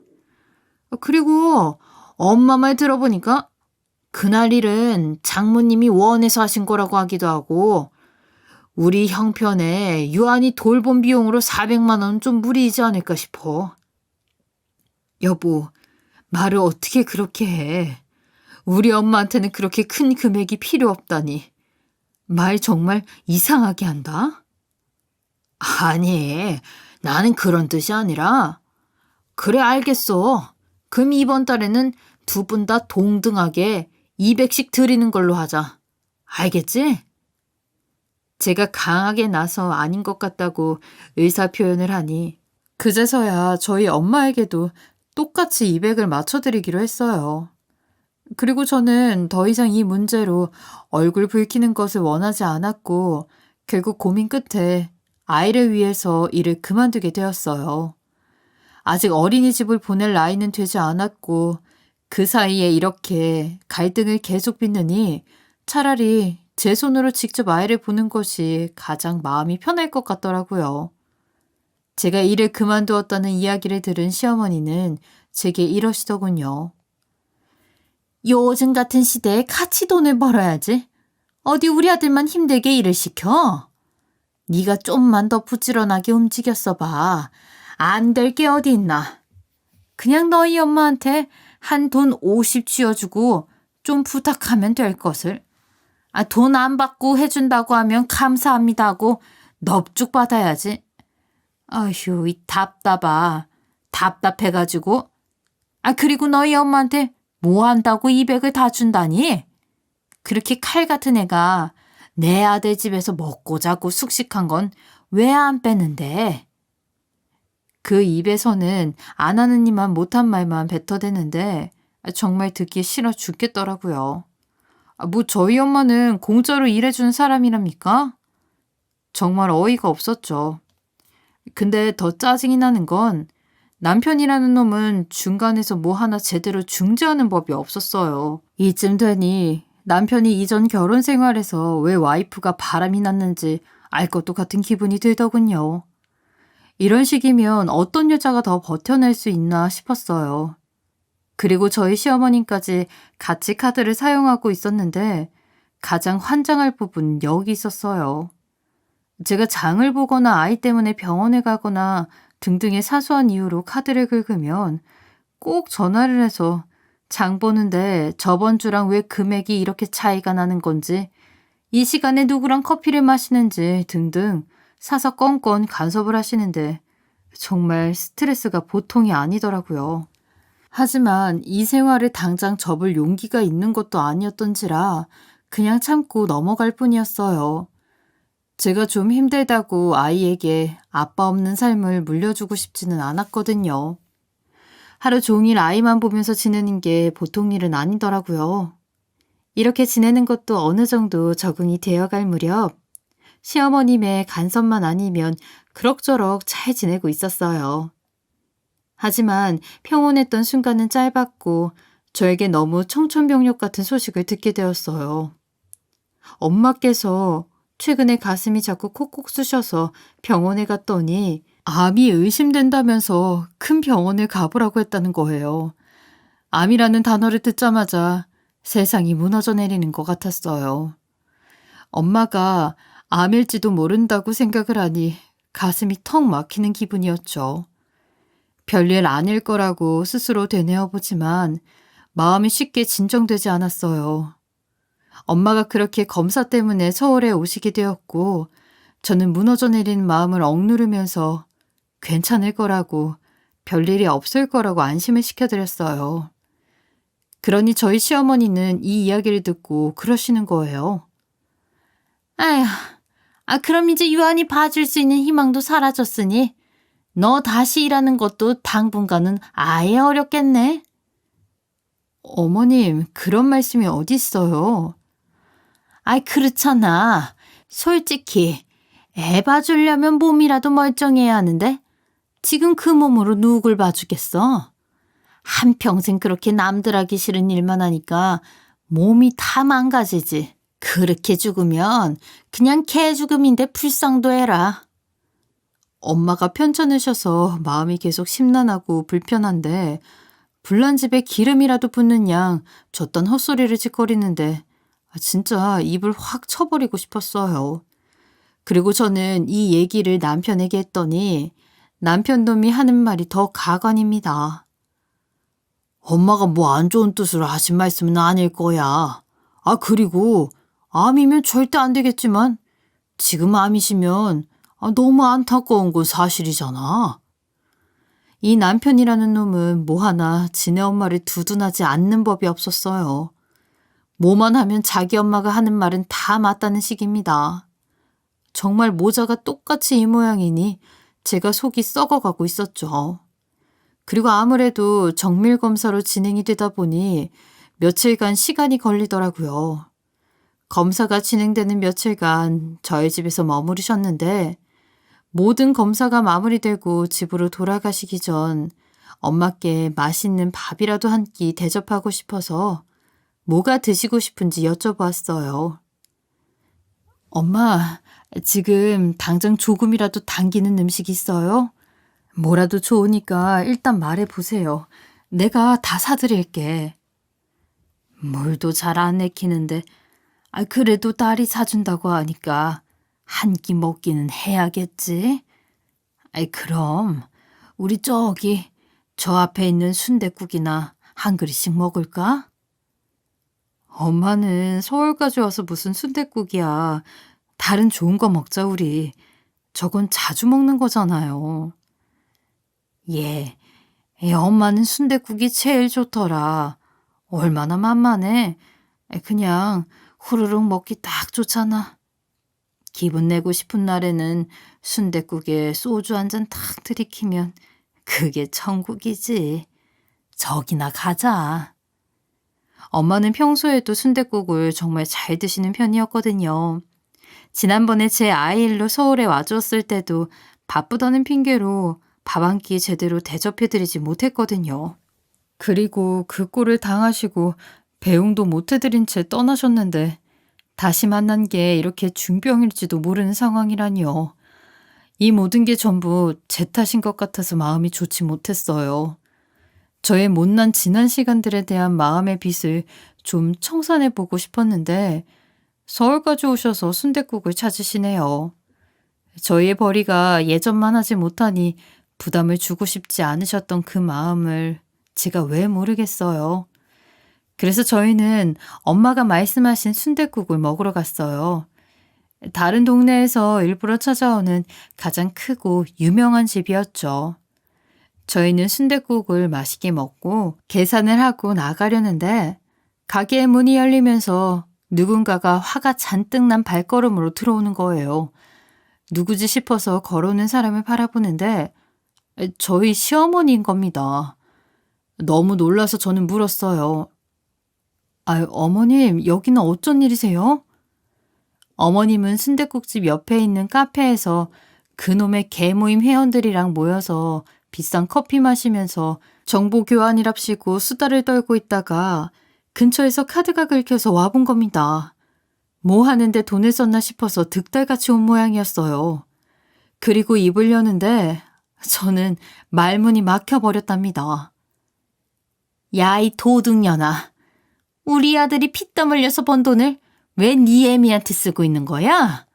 그리고 엄마 말 들어보니까 그날 일은 장모님이 원해서 하신 거라고 하기도 하고 우리 형편에 유한이 돌봄 비용으로 400만 원은 좀 무리이지 않을까 싶어. 여보, 말을 어떻게 그렇게 해. 우리 엄마한테는 그렇게 큰 금액이 필요 없다니. 말 정말 이상하게 한다. 아니, 나는 그런 뜻이 아니라. 그래, 알겠어. 그럼 이번 달에는 두 분 다 동등하게 200씩 드리는 걸로 하자. 알겠지? 제가 강하게 나서 아닌 것 같다고 의사 표현을 하니 그제서야 저희 엄마에게도 똑같이 200을 맞춰드리기로 했어요. 그리고 저는 더 이상 이 문제로 얼굴 붉히는 것을 원하지 않았고 결국 고민 끝에 아이를 위해서 일을 그만두게 되었어요. 아직 어린이집을 보낼 나이는 되지 않았고 그 사이에 이렇게 갈등을 계속 빚느니 차라리 제 손으로 직접 아이를 보는 것이 가장 마음이 편할 것 같더라고요. 제가 일을 그만두었다는 이야기를 들은 시어머니는 제게 이러시더군요. 요즘 같은 시대에 같이 돈을 벌어야지. 어디 우리 아들만 힘들게 일을 시켜? 네가 좀만 더 부지런하게 움직였어 봐. 안 될 게 어디 있나. 그냥 너희 엄마한테 한 돈 50 쥐어주고 좀 부탁하면 될 것을. 돈 안 받고 해준다고 하면 감사합니다 하고 넙죽 받아야지. 아휴, 이 답답해가지고. 그리고 너희 엄마한테 뭐 한다고 200을 다 준다니? 그렇게 칼 같은 애가 내 아들 집에서 먹고 자고 숙식한 건 왜 안 빼는데? 그 입에서는 안 하는 이만 못한 말만 뱉어대는데 정말 듣기 싫어 죽겠더라고요. 뭐 저희 엄마는 공짜로 일해주는 사람이랍니까? 정말 어이가 없었죠. 근데 더 짜증이 나는 건 남편이라는 놈은 중간에서 뭐 하나 제대로 중재하는 법이 없었어요. 이쯤 되니 남편이 이전 결혼 생활에서 왜 와이프가 바람이 났는지 알 것도 같은 기분이 들더군요. 이런 식이면 어떤 여자가 더 버텨낼 수 있나 싶었어요. 그리고 저희 시어머님까지 같이 카드를 사용하고 있었는데 가장 환장할 부분 여기 있었어요. 제가 장을 보거나 아이 때문에 병원에 가거나 등등의 사소한 이유로 카드를 긁으면 꼭 전화를 해서 장 보는데 저번 주랑 왜 금액이 이렇게 차이가 나는 건지, 이 시간에 누구랑 커피를 마시는지 등등 사사건건 간섭을 하시는데 정말 스트레스가 보통이 아니더라고요. 하지만 이 생활을 당장 접을 용기가 있는 것도 아니었던지라 그냥 참고 넘어갈 뿐이었어요. 제가 좀 힘들다고 아이에게 아빠 없는 삶을 물려주고 싶지는 않았거든요. 하루 종일 아이만 보면서 지내는 게 보통 일은 아니더라고요. 이렇게 지내는 것도 어느 정도 적응이 되어갈 무렵 시어머님의 간섭만 아니면 그럭저럭 잘 지내고 있었어요. 하지만 평온했던 순간은 짧았고 저에게 너무 청천벽력 같은 소식을 듣게 되었어요. 엄마께서 최근에 가슴이 자꾸 콕콕 쑤셔서 병원에 갔더니 암이 의심된다면서 큰 병원을 가보라고 했다는 거예요. 암이라는 단어를 듣자마자 세상이 무너져 내리는 것 같았어요. 엄마가 암일지도 모른다고 생각을 하니 가슴이 턱 막히는 기분이었죠. 별일 아닐 거라고 스스로 되뇌어 보지만 마음이 쉽게 진정되지 않았어요. 엄마가 그렇게 검사 때문에 서울에 오시게 되었고 저는 무너져 내리는 마음을 억누르면서 괜찮을 거라고, 별일이 없을 거라고 안심을 시켜드렸어요. 그러니 저희 시어머니는 이 이야기를 듣고 그러시는 거예요. 아휴, 그럼 이제 유한이 봐줄 수 있는 희망도 사라졌으니 너 다시 일하는 것도 당분간은 아예 어렵겠네. 어머님, 그런 말씀이 어디 있어요? 그렇잖아. 솔직히 애 봐주려면 몸이라도 멀쩡해야 하는데 지금 그 몸으로 누굴 봐주겠어? 한평생 그렇게 남들 하기 싫은 일만 하니까 몸이 다 망가지지. 그렇게 죽으면 그냥 개 죽음인데 불쌍도 해라. 엄마가 편찮으셔서 마음이 계속 심란하고 불편한데 불난 집에 기름이라도 붓는 양 저딴 헛소리를 짓거리는데 진짜 입을 확 쳐버리고 싶었어요. 그리고 저는 이 얘기를 남편에게 했더니 남편 놈이 하는 말이 더 가관입니다. 엄마가 뭐 안 좋은 뜻으로 하신 말씀은 아닐 거야. 그리고 암이면 절대 안 되겠지만 지금 암이시면 너무 안타까운 건 사실이잖아. 이 남편이라는 놈은 뭐 하나 지네 엄마를 두둔하지 않는 법이 없었어요. 뭐만 하면 자기 엄마가 하는 말은 다 맞다는 식입니다. 정말 모자가 똑같이 이 모양이니 제가 속이 썩어가고 있었죠. 그리고 아무래도 정밀검사로 진행이 되다 보니 며칠간 시간이 걸리더라고요. 검사가 진행되는 며칠간 저희 집에서 머무르셨는데 모든 검사가 마무리되고 집으로 돌아가시기 전 엄마께 맛있는 밥이라도 한 끼 대접하고 싶어서 뭐가 드시고 싶은지 여쭤보았어요. 엄마, 지금 당장 조금이라도 당기는 음식 있어요? 뭐라도 좋으니까 일단 말해보세요. 내가 다 사드릴게. 물도 잘 안 내키는데 그래도 딸이 사준다고 하니까 한 끼 먹기는 해야겠지? 그럼 우리 저기 저 앞에 있는 순댓국이나 한 그릇씩 먹을까? 엄마는 서울까지 와서 무슨 순댓국이야. 다른 좋은 거 먹자 우리. 저건 자주 먹는 거잖아요. 예, 엄마는 순댓국이 제일 좋더라. 얼마나 만만해. 그냥 후루룩 먹기 딱 좋잖아. 기분 내고 싶은 날에는 순댓국에 소주 한 잔 탁 들이키면 그게 천국이지. 저기나 가자. 엄마는 평소에도 순댓국을 정말 잘 드시는 편이었거든요. 지난번에 제 아이 일로 서울에 와주었을 때도 바쁘다는 핑계로 밥 한 끼 제대로 대접해드리지 못했거든요. 그리고 그 꼴을 당하시고 배웅도 못해드린 채 떠나셨는데 다시 만난 게 이렇게 중병일지도 모르는 상황이라니요. 이 모든 게 전부 제 탓인 것 같아서 마음이 좋지 못했어요. 저의 못난 지난 시간들에 대한 마음의 빚을 좀 청산해보고 싶었는데 서울까지 오셔서 순댓국을 찾으시네요. 저희의 벌이가 예전만 하지 못하니 부담을 주고 싶지 않으셨던 그 마음을 제가 왜 모르겠어요. 그래서 저희는 엄마가 말씀하신 순댓국을 먹으러 갔어요. 다른 동네에서 일부러 찾아오는 가장 크고 유명한 집이었죠. 저희는 순댓국을 맛있게 먹고 계산을 하고 나가려는데 가게의 문이 열리면서 누군가가 화가 잔뜩 난 발걸음으로 들어오는 거예요. 누구지 싶어서 걸어오는 사람을 바라보는데 저희 시어머니인 겁니다. 너무 놀라서 저는 물었어요. 어머님, 여기는 어쩐 일이세요? 어머님은 순댓국집 옆에 있는 카페에서 그놈의 개모임 회원들이랑 모여서 비싼 커피 마시면서 정보 교환이랍시고 수다를 떨고 있다가 근처에서 카드가 긁혀서 와본 겁니다. 뭐 하는데 돈을 썼나 싶어서 득달같이 온 모양이었어요. 그리고 입을 여는데 저는 말문이 막혀버렸답니다. 야, 이 도둑년아. 우리 아들이 피땀 흘려서 번 돈을 왜 네 애미한테 쓰고 있는 거야?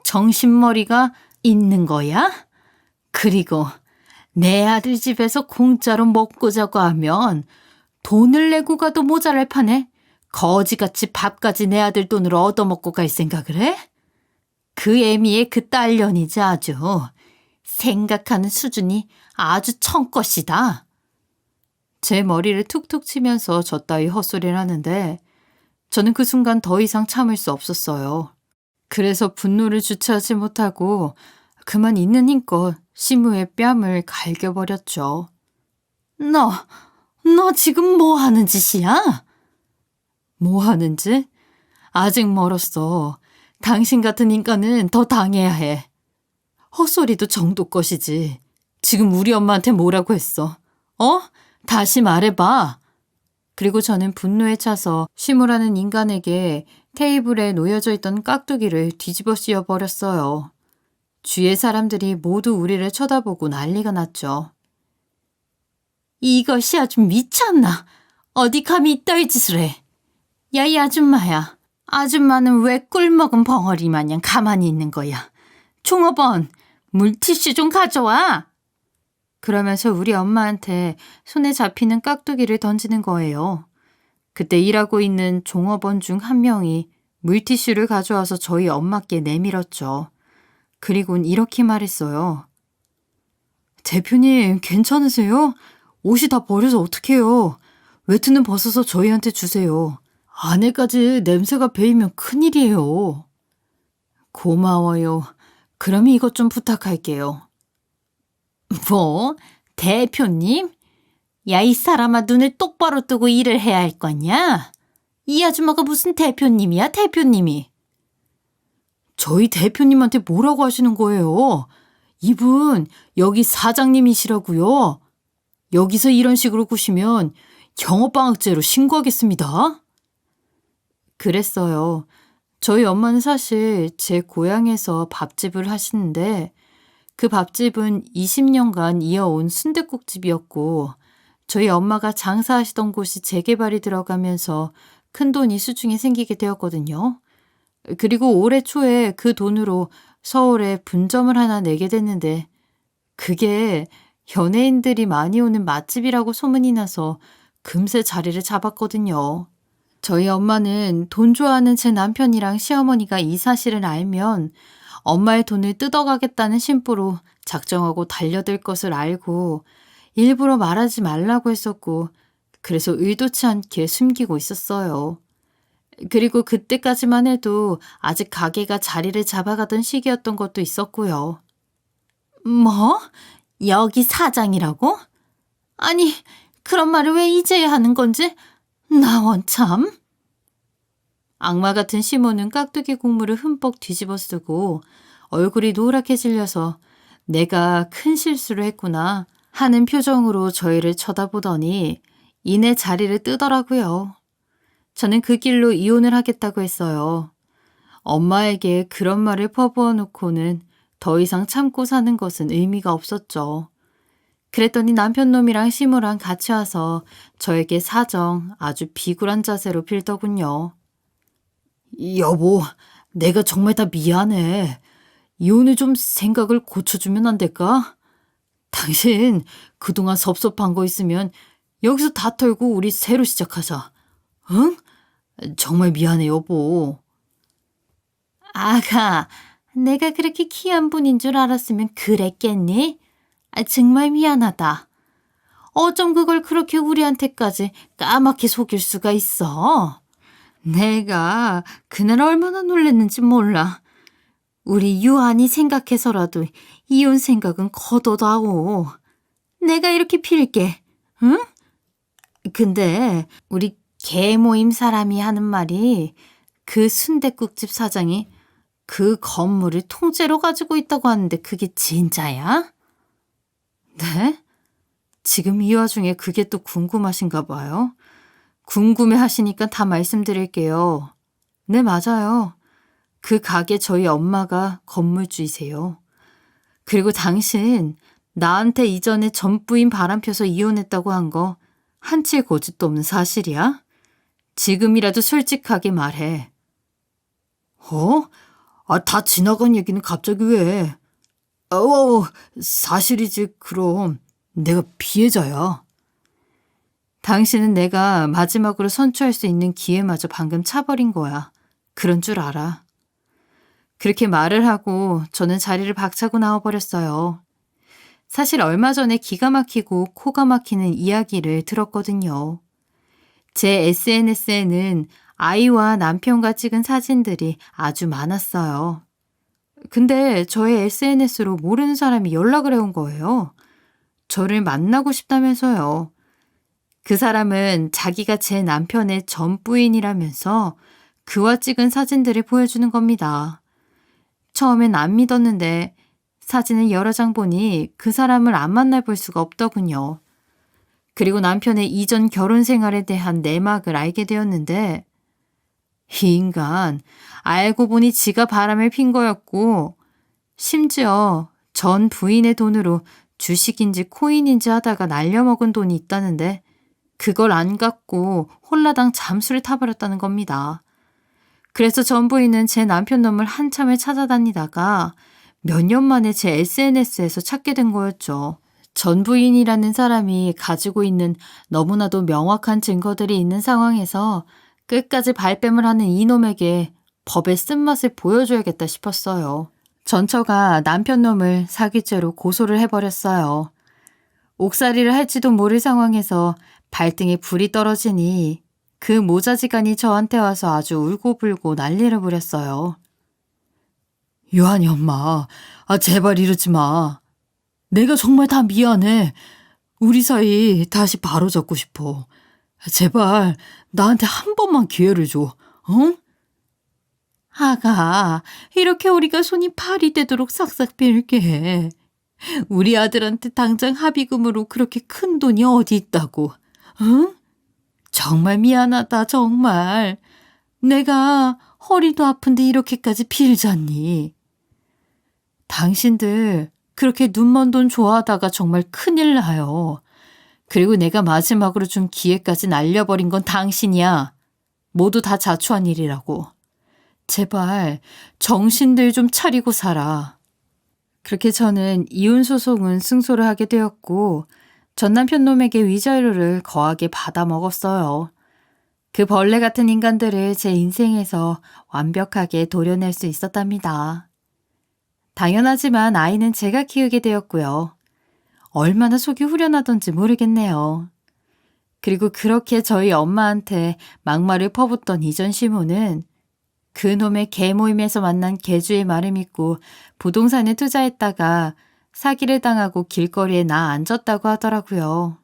정신머리가 있는 거야? 그리고 내 아들 집에서 공짜로 먹고 자고 하면 돈을 내고 가도 모자랄 판에 거지같이 밥까지 내 아들 돈으로 얻어먹고 갈 생각을 해? 그 애미의 그 딸년이지 아주. 생각하는 수준이 아주 청껏이다. 제 머리를 툭툭 치면서 저 따위 헛소리를 하는데 저는 그 순간 더 이상 참을 수 없었어요. 그래서 분노를 주체하지 못하고 그만 있는 힘껏 시무의 뺨을 갈겨버렸죠. 너 지금 뭐 하는 짓이야? 뭐 하는 짓? 아직 멀었어. 당신 같은 인간은 더 당해야 해. 헛소리도 정도 것이지. 지금 우리 엄마한테 뭐라고 했어? 다시 말해봐. 그리고 저는 분노에 차서 시무라는 인간에게 테이블에 놓여져 있던 깍두기를 뒤집어 씌워버렸어요. 주위의 사람들이 모두 우리를 쳐다보고 난리가 났죠. 이것이 아주 미쳤나? 어디 감히 이따위 짓을 해? 야, 이 아줌마야. 아줌마는 왜 꿀먹은 벙어리 마냥 가만히 있는 거야? 종업원, 물티슈 좀 가져와. 그러면서 우리 엄마한테 손에 잡히는 깍두기를 던지는 거예요. 그때 일하고 있는 종업원 중 한 명이 물티슈를 가져와서 저희 엄마께 내밀었죠. 그리고는 이렇게 말했어요. 대표님, 괜찮으세요? 옷이 다 버려서 어떡해요? 외투는 벗어서 저희한테 주세요. 안에까지 냄새가 배이면 큰일이에요. 고마워요. 그럼 이것 좀 부탁할게요. 뭐? 대표님? 야, 이 사람아, 눈을 똑바로 뜨고 일을 해야 할 거냐? 이 아줌마가 무슨 대표님이야, 대표님이. 저희 대표님한테 뭐라고 하시는 거예요? 이분 여기 사장님이시라고요. 여기서 이런 식으로 구시면 영업방학죄로 신고하겠습니다. 그랬어요. 저희 엄마는 사실 제 고향에서 밥집을 하시는데 그 밥집은 20년간 이어온 순댓국집이었고 저희 엄마가 장사하시던 곳이 재개발이 들어가면서 큰돈이 수중에 생기게 되었거든요. 그리고 올해 초에 그 돈으로 서울에 분점을 하나 내게 됐는데 그게 연예인들이 많이 오는 맛집이라고 소문이 나서 금세 자리를 잡았거든요. 저희 엄마는 돈 좋아하는 제 남편이랑 시어머니가 이 사실을 알면 엄마의 돈을 뜯어가겠다는 심보로 작정하고 달려들 것을 알고 일부러 말하지 말라고 했었고 그래서 의도치 않게 숨기고 있었어요. 그리고 그때까지만 해도 아직 가게가 자리를 잡아가던 시기였던 것도 있었고요. 뭐? 여기 사장이라고? 아니, 그런 말을 왜 이제야 하는 건지 나 원참. 악마 같은 시모는 깍두기 국물을 흠뻑 뒤집어 쓰고 얼굴이 노랗게 질려서 내가 큰 실수를 했구나 하는 표정으로 저희를 쳐다보더니 이내 자리를 뜨더라고요. 저는 그 길로 이혼을 하겠다고 했어요. 엄마에게 그런 말을 퍼부어 놓고는 더 이상 참고 사는 것은 의미가 없었죠. 그랬더니 남편놈이랑 시무랑 같이 와서 저에게 사정 아주 비굴한 자세로 빌더군요. 여보, 내가 정말 다 미안해. 이혼을 좀 생각을 고쳐주면 안 될까? 당신 그동안 섭섭한 거 있으면 여기서 다 털고 우리 새로 시작하자. 응? 정말 미안해, 여보. 아가, 내가 그렇게 귀한 분인 줄 알았으면 그랬겠니? 정말 미안하다. 어쩜 그걸 그렇게 우리한테까지 까맣게 속일 수가 있어? 내가 그날 얼마나 놀랬는지 몰라. 우리 유한이 생각해서라도 이혼 생각은 거둬다오. 내가 이렇게 빌게, 응? 근데 우리 개 모임 사람이 하는 말이 그 순댓국집 사장이 그 건물을 통째로 가지고 있다고 하는데 그게 진짜야? 네? 지금 이 와중에 그게 또 궁금하신가 봐요. 궁금해 하시니까 다 말씀드릴게요. 네, 맞아요. 그 가게 저희 엄마가 건물주이세요. 그리고 당신 나한테 이전에 전 부인 바람펴서 이혼했다고 한 거 한치의 거짓도 없는 사실이야? 지금이라도 솔직하게 말해. 다 지나간 얘기는 갑자기 왜? 사실이지. 그럼 내가 피해자야. 당신은 내가 마지막으로 선처할 수 있는 기회마저 방금 차버린 거야. 그런 줄 알아. 그렇게 말을 하고 저는 자리를 박차고 나와버렸어요. 사실 얼마 전에 기가 막히고 코가 막히는 이야기를 들었거든요. 제 SNS에는 아이와 남편과 찍은 사진들이 아주 많았어요. 근데 저의 SNS로 모르는 사람이 연락을 해온 거예요. 저를 만나고 싶다면서요. 그 사람은 자기가 제 남편의 전 부인이라면서 그와 찍은 사진들을 보여주는 겁니다. 처음엔 안 믿었는데 사진을 여러 장 보니 그 사람을 안 만나볼 수가 없더군요. 그리고 남편의 이전 결혼 생활에 대한 내막을 알게 되었는데 이 인간 알고 보니 지가 바람을 핀 거였고 심지어 전 부인의 돈으로 주식인지 코인인지 하다가 날려먹은 돈이 있다는데 그걸 안 갚고 홀라당 잠수를 타버렸다는 겁니다. 그래서 전 부인은 제 남편 놈을 한참을 찾아다니다가 몇 년 만에 제 SNS에서 찾게 된 거였죠. 전 부인이라는 사람이 가지고 있는 너무나도 명확한 증거들이 있는 상황에서 끝까지 발뺌을 하는 이놈에게 법의 쓴맛을 보여줘야겠다 싶었어요. 전처가 남편 놈을 사기죄로 고소를 해버렸어요. 옥살이를 할지도 모를 상황에서 발등에 불이 떨어지니 그 모자지간이 저한테 와서 아주 울고불고 난리를 부렸어요. 요한이 엄마, 제발 이러지 마. 내가 정말 다 미안해. 우리 사이 다시 바로잡고 싶어. 제발 나한테 한 번만 기회를 줘. 응? 아가, 이렇게 우리가 손이 발이 되도록 싹싹 빌게. 우리 아들한테 당장 합의금으로 그렇게 큰 돈이 어디 있다고. 응? 정말 미안하다, 정말. 내가 허리도 아픈데 이렇게까지 빌잖니. 당신들 그렇게 눈먼 돈 좋아하다가 정말 큰일 나요. 그리고 내가 마지막으로 준 기회까지 날려버린 건 당신이야. 모두 다 자초한 일이라고. 제발 정신들 좀 차리고 살아. 그렇게 저는 이혼 소송은 승소를 하게 되었고 전 남편 놈에게 위자료를 거하게 받아 먹었어요. 그 벌레 같은 인간들을 제 인생에서 완벽하게 도려낼 수 있었답니다. 당연하지만 아이는 제가 키우게 되었고요. 얼마나 속이 후련하던지 모르겠네요. 그리고 그렇게 저희 엄마한테 막말을 퍼붓던 이전 시모는 그놈의 개 모임에서 만난 개주의 말을 믿고 부동산에 투자했다가 사기를 당하고 길거리에 나 앉았다고 하더라고요.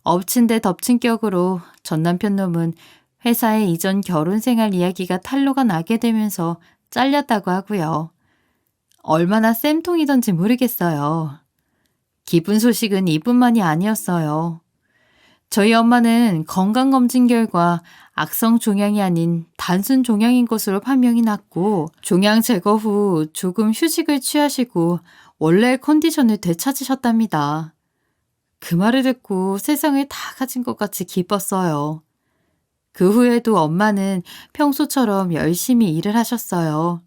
엎친 데 덮친 격으로 전 남편 놈은 회사의 이전 결혼 생활 이야기가 탄로가 나게 되면서 잘렸다고 하고요. 얼마나 쌤통이던지 모르겠어요. 기쁜 소식은 이뿐만이 아니었어요. 저희 엄마는 건강검진 결과 악성 종양이 아닌 단순 종양인 것으로 판명이 났고, 종양 제거 후 조금 휴식을 취하시고 원래 컨디션을 되찾으셨답니다. 그 말을 듣고 세상을 다 가진 것 같이 기뻤어요. 그 후에도 엄마는 평소처럼 열심히 일을 하셨어요.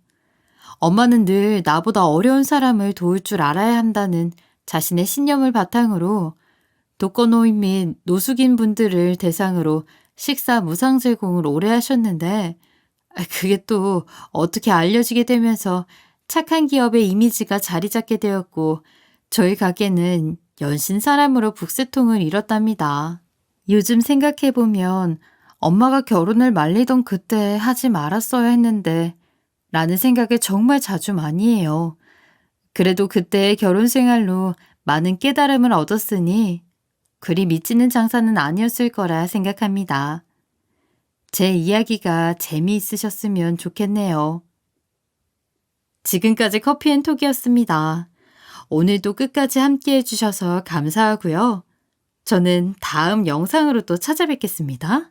엄마는 늘 나보다 어려운 사람을 도울 줄 알아야 한다는 자신의 신념을 바탕으로 독거노인 및 노숙인 분들을 대상으로 식사 무상 제공을 오래 하셨는데, 그게 또 어떻게 알려지게 되면서 착한 기업의 이미지가 자리 잡게 되었고, 저희 가게는 연신 사람으로 북새통을 잃었답니다. 요즘 생각해보면 엄마가 결혼을 말리던 그때 하지 말았어야 했는데 라는 생각을 정말 자주 많이 해요. 그래도 그때의 결혼 생활로 많은 깨달음을 얻었으니 그리 미치는 장사는 아니었을 거라 생각합니다. 제 이야기가 재미있으셨으면 좋겠네요. 지금까지 커피앤톡이었습니다. 오늘도 끝까지 함께 해주셔서 감사하고요. 저는 다음 영상으로 또 찾아뵙겠습니다.